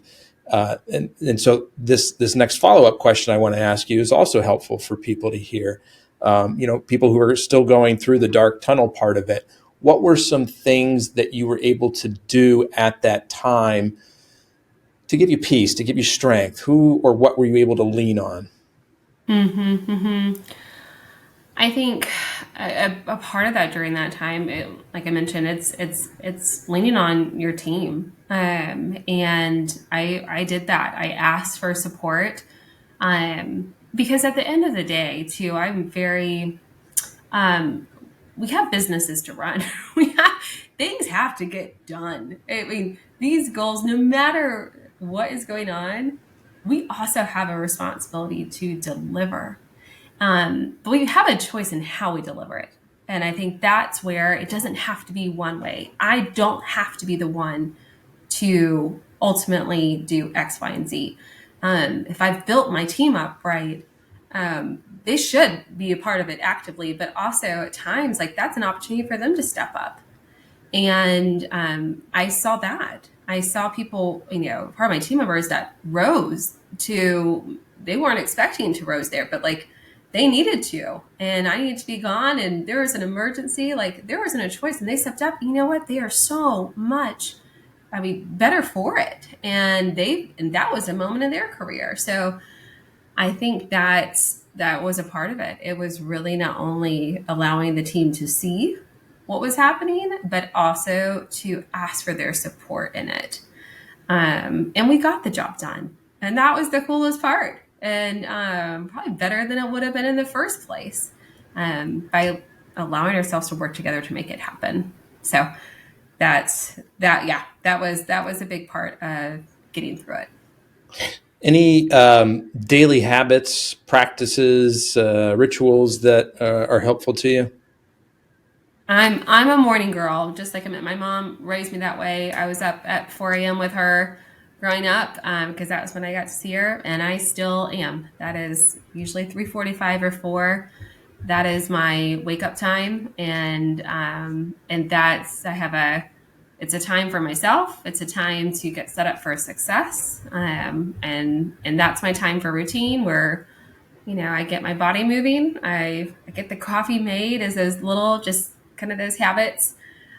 so this next follow-up question I want to ask you is also helpful for people to hear. People who are still going through the dark tunnel part of it. What were some things that you were able to do at that time to give you peace, to give you strength? Who or what were you able to lean on? I think a part of that during that time, like I mentioned, it's leaning on your team, and I did that. I asked for support, because at the end of the day, too, I'm very. We have businesses to run. Things have to get done. I mean, these goals, no matter what is going on, we also have a responsibility to deliver. But we have a choice in how we deliver it. And I think that's where it doesn't have to be one way. I don't have to be the one to ultimately do X, Y, and Z. If I've built my team up right, they should be a part of it actively, but also at times, like, that's an opportunity for them to step up. And I saw that. I saw people, part of my team members that rose to, they weren't expecting to rose there, but like, they needed to, and I needed to be gone, and there was an emergency, like, there wasn't a choice, and they stepped up. You know what? They are so much, better for it. And that was a moment in their career. So I think that was a part of it. It was really not only allowing the team to see what was happening, but also to ask for their support in it. And we got the job done. And that was the coolest part. And probably better than it would have been in the first place, by allowing ourselves to work together to make it happen. So that was a big part of getting through it. Any daily habits, practices, rituals that are helpful to you? I'm a morning girl, just like my mom raised me that way. I was up at 4 a.m. with her growing up, because that was when I got to see her, and I still am. That is usually 3:45 or 4. That is my wake up time, and it's a time for myself. It's a time to get set up for success, and that's my time for routine, where I get my body moving. I get the coffee made as those little, just kind of those habits.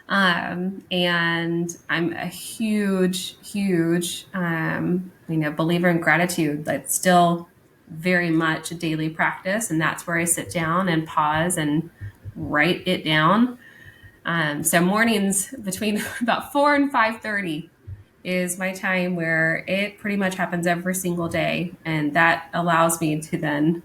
And I'm a huge believer in gratitude. That's still very much a daily practice. And that's where I sit down and pause and write it down. So mornings between about 4 and 5:30 is my time where it pretty much happens every single day. And that allows me to then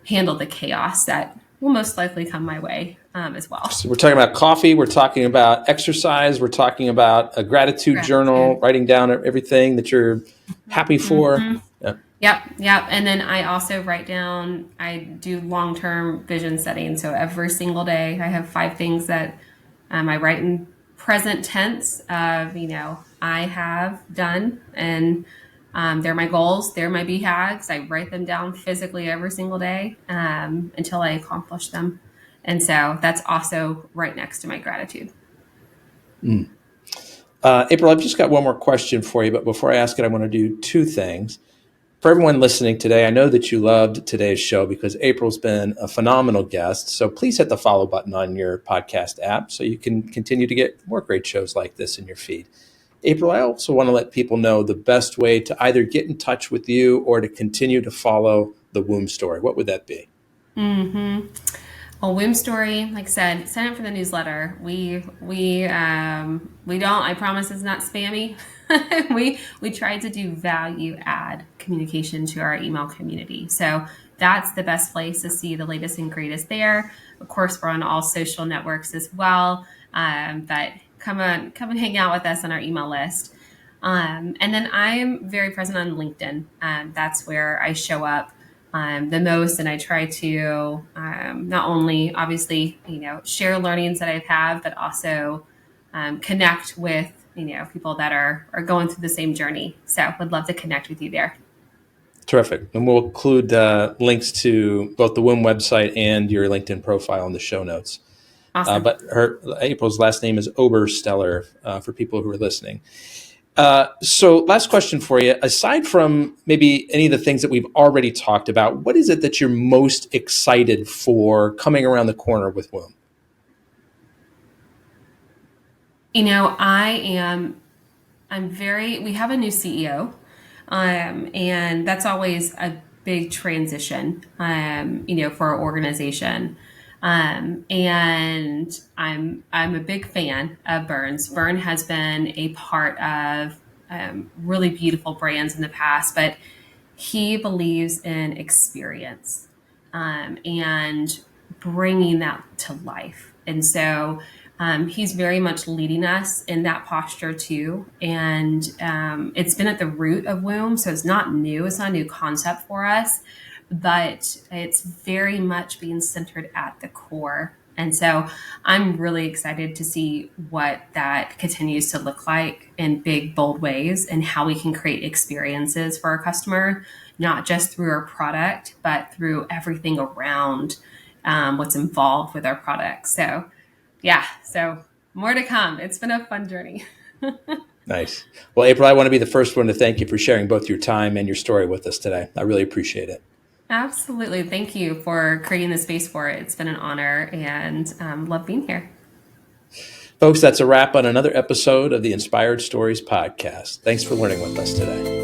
handle the chaos that will most likely come my way, as well. So we're talking about coffee. We're talking about exercise. We're talking about a gratitude journal, writing down everything that you're happy for. Mm-hmm. Yep. And then I also write down, I do long-term vision setting. So every single day I have 5 things that I write in present tense of, I have done, and they're my goals. They're my BHAGs. I write them down physically every single day, until I accomplish them. And so that's also right next to my gratitude. April, I've just got one more question for you, but before I ask it, I want to do two things. For everyone listening today, I know that you loved today's show because April's been a phenomenal guest. So please hit the follow button on your podcast app so you can continue to get more great shows like this in your feed. April, I also want to let people know the best way to either get in touch with you or to continue to follow the WOOM story. What would that be? Mm-hmm. Well, WOOM story, like I said, sign up for the newsletter. We don't. I promise it's not spammy. we try to do value add communication to our email community. So that's the best place to see the latest and greatest there. Of course, we're on all social networks as well. But come and hang out with us on our email list. And then I'm very present on LinkedIn. That's where I show up the most, and I try to not only obviously share learnings that I've had, but also connect with people that are going through the same journey. So would love to connect with you there. Terrific. And we'll include links to both the WOOM website and your LinkedIn profile in the show notes. Awesome. But April's last name is Obersteller for people who are listening. So last question for you. Aside from maybe any of the things that we've already talked about, what is it that you're most excited for coming around the corner with WOOM? We have a new CEO, and that's always a big transition, for our organization. And I'm a big fan of Burns. Burn has been a part of really beautiful brands in the past, but he believes in experience and bringing that to life. And so he's very much leading us in that posture too. And it's been at the root of WOOM, so it's not new. It's not a new concept for us, but it's very much being centered at the core. And so I'm really excited to see what that continues to look like in big, bold ways and how we can create experiences for our customer, not just through our product, but through everything around what's involved with our product. So more to come. It's been a fun journey. Nice. Well, April, I want to be the first one to thank you for sharing both your time and your story with us today. I really appreciate it. Absolutely. Thank you for creating the space for it. It's been an honor and love being here. Folks, that's a wrap on another episode of the Inspired Stories podcast. Thanks for learning with us today.